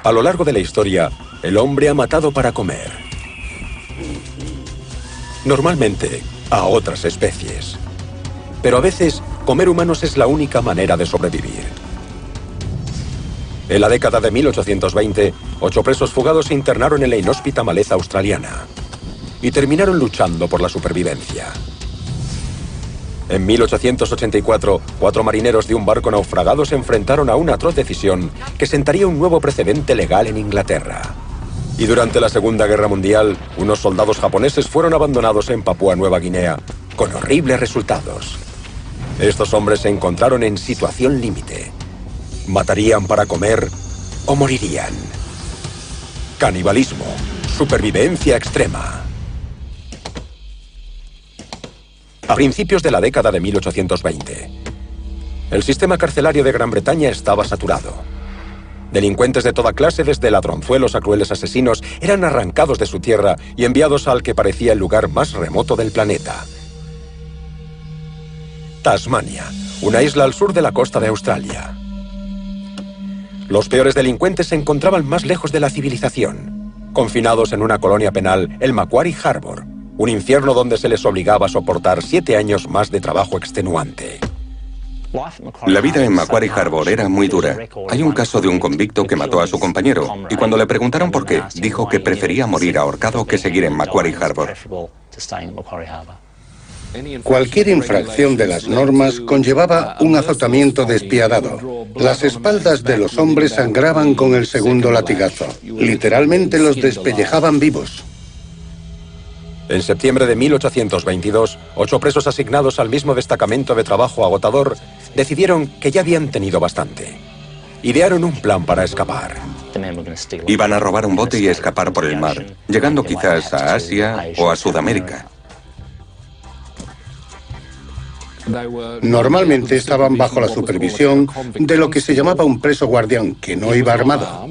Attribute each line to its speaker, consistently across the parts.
Speaker 1: A lo largo de la historia, el hombre ha matado para comer. Normalmente, a otras especies. Pero a veces, comer humanos es la única manera de sobrevivir. En la década de 1820, 8 presos fugados se internaron en la inhóspita maleza australiana y terminaron luchando por la supervivencia. En 1884, 4 marineros de un barco naufragado se enfrentaron a una atroz decisión que sentaría un nuevo precedente legal en Inglaterra. Y durante la Segunda Guerra Mundial, unos soldados japoneses fueron abandonados en Papúa Nueva Guinea, con horribles resultados. Estos hombres se encontraron en situación límite. ¿Matarían para comer o morirían? Canibalismo, supervivencia extrema. A principios de la década de 1820, el sistema carcelario de Gran Bretaña estaba saturado. Delincuentes de toda clase, desde ladronzuelos a crueles asesinos, eran arrancados de su tierra y enviados al que parecía el lugar más remoto del planeta. Tasmania, una isla al sur de la costa de Australia. Los peores delincuentes se encontraban más lejos de la civilización, confinados en una colonia penal, el Macquarie Harbour, un infierno donde se les obligaba a soportar 7 años más de trabajo extenuante.
Speaker 2: La vida en Macquarie Harbour era muy dura. Hay un caso de un convicto que mató a su compañero, y cuando le preguntaron por qué, dijo que prefería morir ahorcado que seguir en Macquarie Harbour.
Speaker 3: Cualquier infracción de las normas conllevaba un azotamiento despiadado. Las espaldas de los hombres sangraban con el segundo latigazo. Literalmente los despellejaban vivos.
Speaker 1: En septiembre de 1822, 8 presos asignados al mismo destacamento de trabajo agotador decidieron que ya habían tenido bastante. Idearon un plan para escapar.
Speaker 2: Iban a robar un bote y escapar por el mar, llegando quizás a Asia o a Sudamérica.
Speaker 3: Normalmente estaban bajo la supervisión de lo que se llamaba un preso guardián, que no iba armado.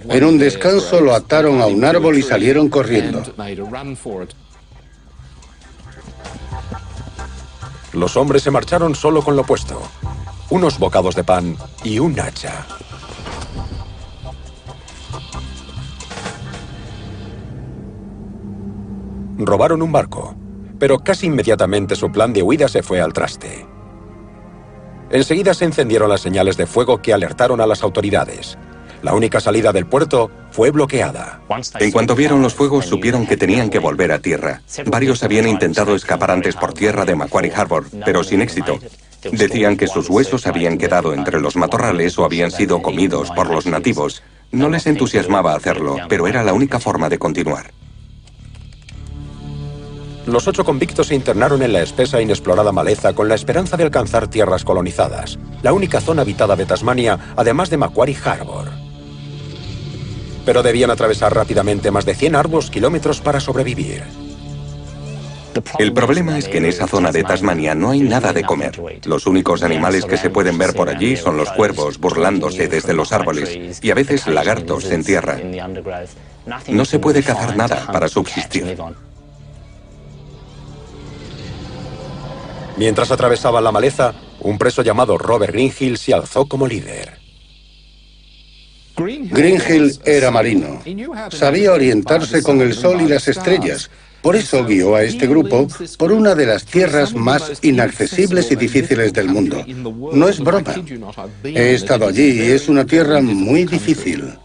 Speaker 3: En un descanso lo ataron a un árbol y salieron corriendo.
Speaker 1: Los hombres se marcharon solo con lo puesto: unos bocados de pan y un hacha. Robaron un barco, pero casi inmediatamente su plan de huida se fue al traste. Enseguida se encendieron las señales de fuego que alertaron a las autoridades. La única salida del puerto fue bloqueada.
Speaker 2: En cuanto vieron los fuegos, supieron que tenían que volver a tierra. Varios habían intentado escapar antes por tierra de Macquarie Harbour, pero sin éxito. Decían que sus huesos habían quedado entre los matorrales o habían sido comidos por los nativos. No les entusiasmaba hacerlo, pero era la única forma de continuar.
Speaker 1: Los 8 convictos se internaron en la espesa e inexplorada maleza con la esperanza de alcanzar tierras colonizadas, la única zona habitada de Tasmania, además de Macquarie Harbour. Pero debían atravesar rápidamente más de 100 arduos kilómetros para sobrevivir.
Speaker 2: El problema es que en esa zona de Tasmania no hay nada de comer. Los únicos animales que se pueden ver por allí son los cuervos burlándose desde los árboles y a veces lagartos en tierra. No se puede cazar nada para subsistir.
Speaker 1: Mientras atravesaban la maleza, un preso llamado Robert Greenhill se alzó como líder.
Speaker 3: Greenhill era marino. Sabía orientarse con el sol y las estrellas. Por eso guió a este grupo por una de las tierras más inaccesibles y difíciles del mundo. No es broma. He estado allí y es una tierra muy difícil.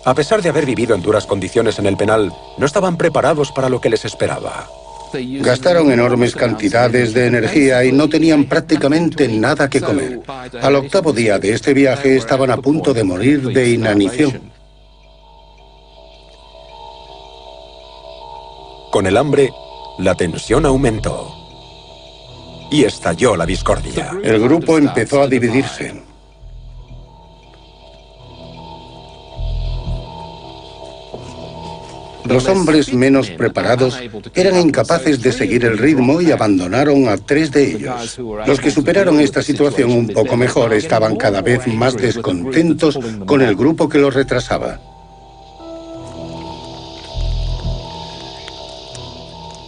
Speaker 1: A pesar de haber vivido en duras condiciones en el penal, no estaban preparados para lo que les esperaba.
Speaker 3: Gastaron enormes cantidades de energía y no tenían prácticamente nada que comer. Al 8º día de este viaje estaban a punto de morir de inanición.
Speaker 1: Con el hambre, la tensión aumentó. Y estalló la discordia.
Speaker 3: El grupo empezó a dividirse. Los hombres menos preparados eran incapaces de seguir el ritmo y abandonaron a 3 de ellos. Los que superaron esta situación un poco mejor estaban cada vez más descontentos con el grupo que los retrasaba.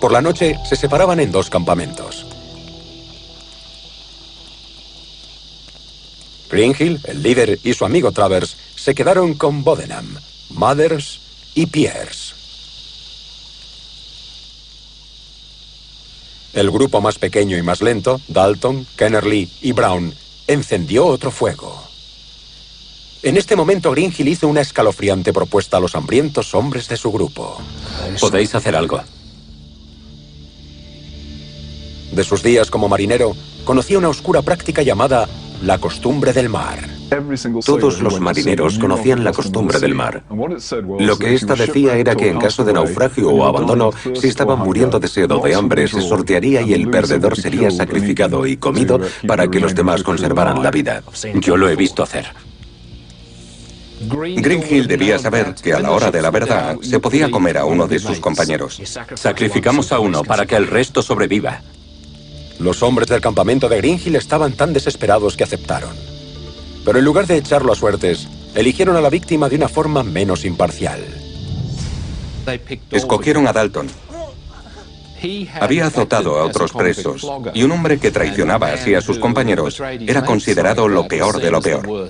Speaker 1: Por la noche se separaban en 2 campamentos. Greenhill, el líder, y su amigo Travers se quedaron con Bodenham, Mothers y Pierce. El grupo más pequeño y más lento, Dalton, Kennerly y Brown, encendió otro fuego. En este momento Greenhill hizo una escalofriante propuesta a los hambrientos hombres de su grupo.
Speaker 4: Podéis hacer algo.
Speaker 1: De sus días como marinero, conocía una oscura práctica llamada la costumbre del mar.
Speaker 4: Todos los marineros conocían la costumbre del mar. Lo que ésta decía era que en caso de naufragio o abandono, si estaban muriendo de sed o de hambre, se sortearía y el perdedor sería sacrificado y comido para que los demás conservaran la vida. Yo lo he visto hacer.
Speaker 2: Greenhill debía saber que a la hora de la verdad se podía comer a uno de sus compañeros.
Speaker 4: Sacrificamos a uno para que el resto sobreviva.
Speaker 1: Los hombres del campamento de Greenhill estaban tan desesperados que aceptaron. Pero en lugar de echarlo a suertes, eligieron a la víctima de una forma menos imparcial.
Speaker 2: Escogieron a Dalton. Había azotado a otros presos, y un hombre que traicionaba así a sus compañeros era considerado lo peor de lo peor.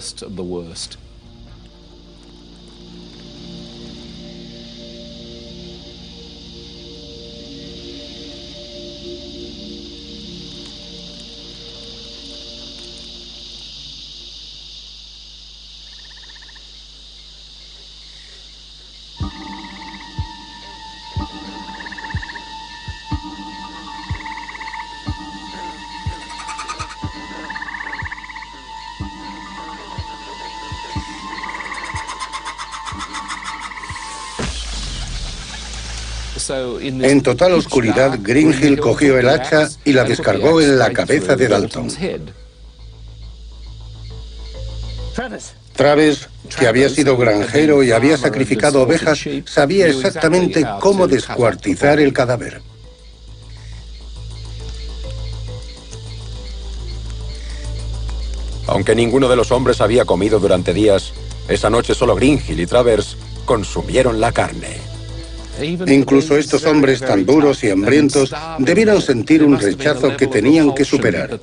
Speaker 2: En total oscuridad, Greenhill cogió el hacha y la descargó en la cabeza de Dalton. Travis, que había sido granjero y había sacrificado ovejas, sabía exactamente cómo descuartizar el cadáver.
Speaker 1: Aunque ninguno de los hombres había comido durante días, esa noche solo Greenhill y Travers consumieron la carne.
Speaker 3: Incluso estos hombres tan duros y hambrientos debieron sentir un rechazo que tenían que superar.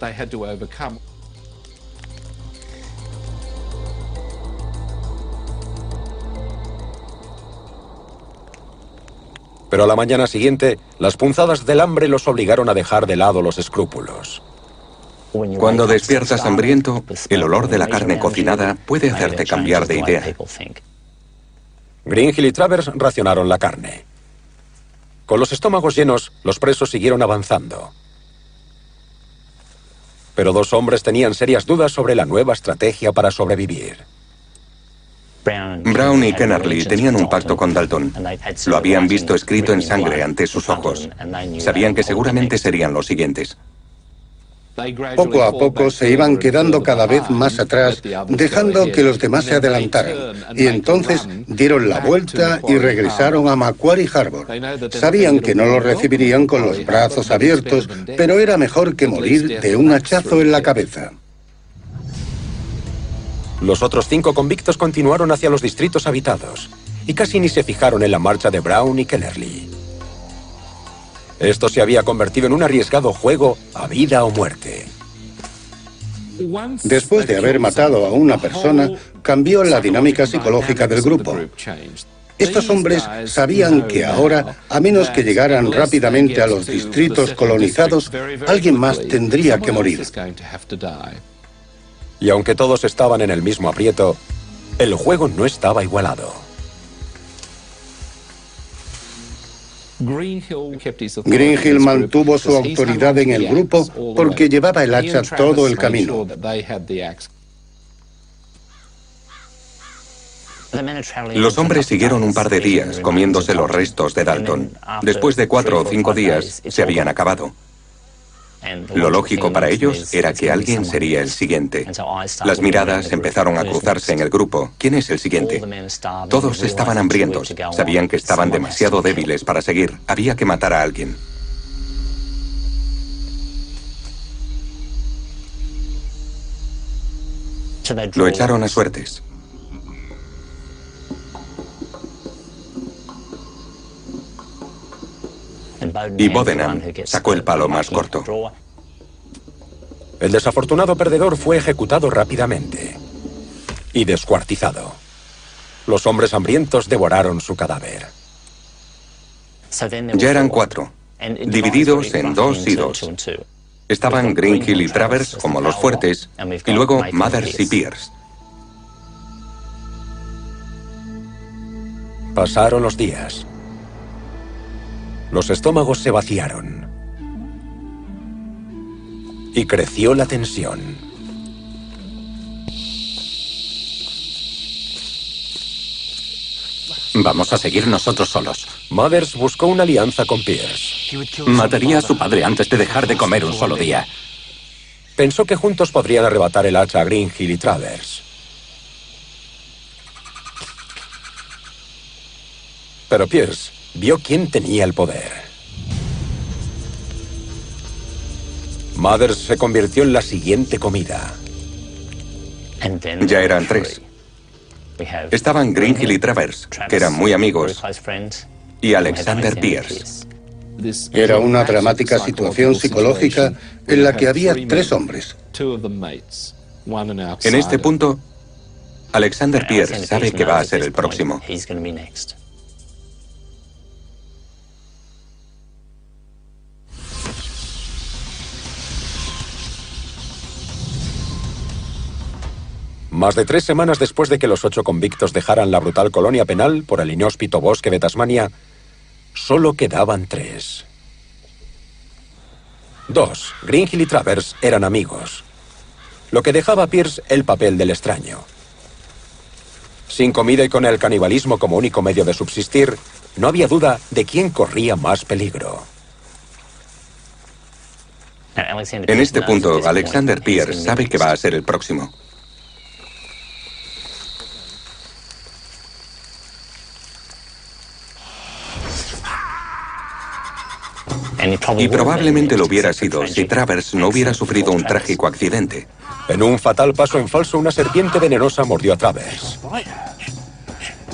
Speaker 1: Pero a la mañana siguiente, las punzadas del hambre los obligaron a dejar de lado los escrúpulos.
Speaker 2: Cuando despiertas hambriento, el olor de la carne cocinada puede hacerte cambiar de idea.
Speaker 1: Greenhill y Travers racionaron la carne. Con los estómagos llenos, los presos siguieron avanzando. Pero dos hombres tenían serias dudas sobre la nueva estrategia para sobrevivir.
Speaker 2: Brown y Kennerly tenían un pacto con Dalton. Lo habían visto escrito en sangre ante sus ojos. Sabían que seguramente serían los siguientes.
Speaker 3: Poco a poco se iban quedando cada vez más atrás, dejando que los demás se adelantaran. Y entonces dieron la vuelta y regresaron a Macquarie Harbour. Sabían que no los recibirían con los brazos abiertos, pero era mejor que morir de un hachazo en la cabeza.
Speaker 1: Los otros 5 convictos continuaron hacia los distritos habitados y casi ni se fijaron en la marcha de Brown y Kennerly. Esto se había convertido en un arriesgado juego a vida o muerte.
Speaker 3: Después de haber matado a una persona, cambió la dinámica psicológica del grupo. Estos hombres sabían que ahora, a menos que llegaran rápidamente a los distritos colonizados, alguien más tendría que morir.
Speaker 1: Y aunque todos estaban en el mismo aprieto, el juego no estaba igualado.
Speaker 3: Greenhill mantuvo su autoridad en el grupo porque llevaba el hacha todo el camino.
Speaker 2: Los hombres siguieron un par de días comiéndose los restos de Dalton. Después de 4 o 5 días se habían acabado. Lo lógico para ellos era que alguien sería el siguiente. Las miradas empezaron a cruzarse en el grupo. ¿Quién es el siguiente? Todos estaban hambrientos. Sabían que estaban demasiado débiles para seguir. Había que matar a alguien. Lo echaron a suertes. Y Bodenham sacó el palo más corto.
Speaker 1: El desafortunado perdedor fue ejecutado rápidamente y descuartizado. Los hombres hambrientos devoraron su cadáver.
Speaker 2: Ya eran 4, divididos en 2 y 2. Estaban Greenhill y Travers como los fuertes, y luego Mothers y Pierce.
Speaker 1: Pasaron los días. Los estómagos se vaciaron. Y creció la tensión.
Speaker 5: Vamos a seguir nosotros solos.
Speaker 1: Mothers buscó una alianza con Pierce.
Speaker 5: Mataría a su padre antes de dejar de comer un solo día.
Speaker 1: Pensó que juntos podrían arrebatar el hacha a Greenhill y Travers. Pero Pierce vio quién tenía el poder. Mothers se convirtió en la siguiente comida.
Speaker 2: Ya eran 3. Estaban Greenhill y Travers, que eran muy amigos, y Alexander Pierce.
Speaker 3: Era una dramática situación psicológica en la que había 3 hombres.
Speaker 2: En este punto, Alexander Pierce sabe que va a ser el próximo.
Speaker 1: Más de 3 semanas después de que los 8 convictos dejaran la brutal colonia penal por el inhóspito bosque de Tasmania, solo quedaban 3. 2, Greenhill y Travers, eran amigos, lo que dejaba a Pierce el papel del extraño. Sin comida y con el canibalismo como único medio de subsistir, no había duda de quién corría más peligro.
Speaker 2: En este punto, Alexander Pierce sabe que va a ser el próximo. Y probablemente lo hubiera sido si Travers no hubiera sufrido un trágico accidente.
Speaker 1: En un fatal paso en falso, una serpiente venenosa mordió a Travers.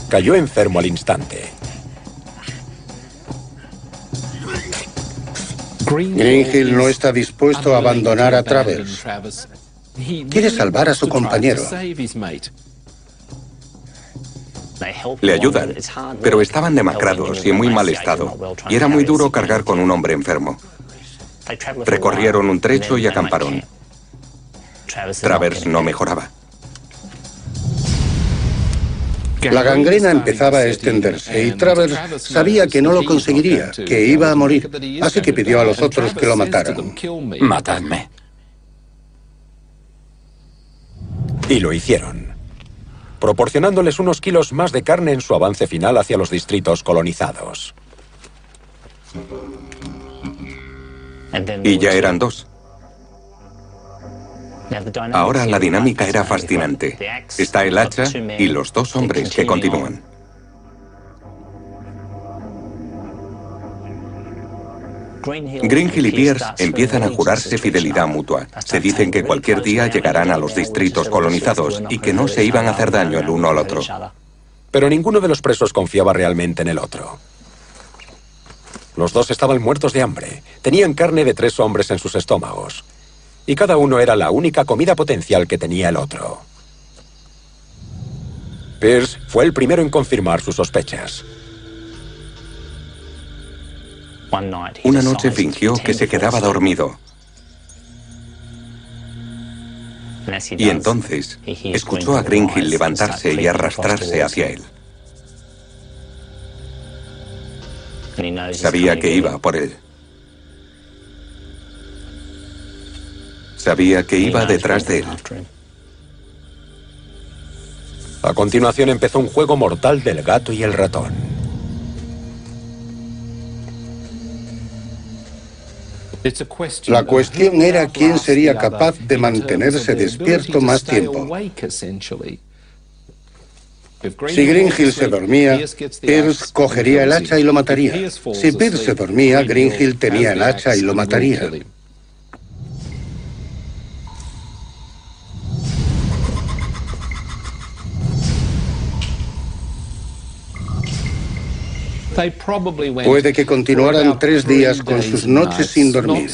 Speaker 1: Cayó enfermo al instante.
Speaker 3: Greenhill no está dispuesto a abandonar a Travers. Quiere salvar a su compañero.
Speaker 2: Le ayudan, pero estaban demacrados y en muy mal estado, y era muy duro cargar con un hombre enfermo. Recorrieron un trecho y acamparon. Travers no mejoraba.
Speaker 3: La gangrena empezaba a extenderse y Travers sabía que no lo conseguiría, que iba a morir, así que pidió a los otros que lo mataran.
Speaker 5: Matadme.
Speaker 1: Y lo hicieron, proporcionándoles unos kilos más de carne en su avance final hacia los distritos colonizados.
Speaker 2: Y ya eran 2. Ahora la dinámica era fascinante. Está el hacha y los 2 hombres que continúan. Greenhill y Pierce empiezan a jurarse fidelidad mutua. Se dicen que cualquier día llegarán a los distritos colonizados y que no se iban a hacer daño el uno al otro.
Speaker 1: Pero ninguno de los presos confiaba realmente en el otro. Los 2 estaban muertos de hambre. Tenían carne de 3 hombres en sus estómagos. Y cada uno era la única comida potencial que tenía el otro. Pierce fue el primero en confirmar sus sospechas.
Speaker 2: Una noche fingió que se quedaba dormido. Y entonces escuchó a Greenhill levantarse y arrastrarse hacia él. Sabía que iba por él. Sabía que iba detrás de él.
Speaker 1: A continuación empezó un juego mortal del gato y el ratón.
Speaker 3: La cuestión era quién sería capaz de mantenerse despierto más tiempo. Si Greenhill se dormía, Pierce cogería el hacha y lo mataría. Si Pierce se dormía, Greenhill tenía el hacha y lo mataría. Puede que continuaran 3 días con sus noches sin dormir.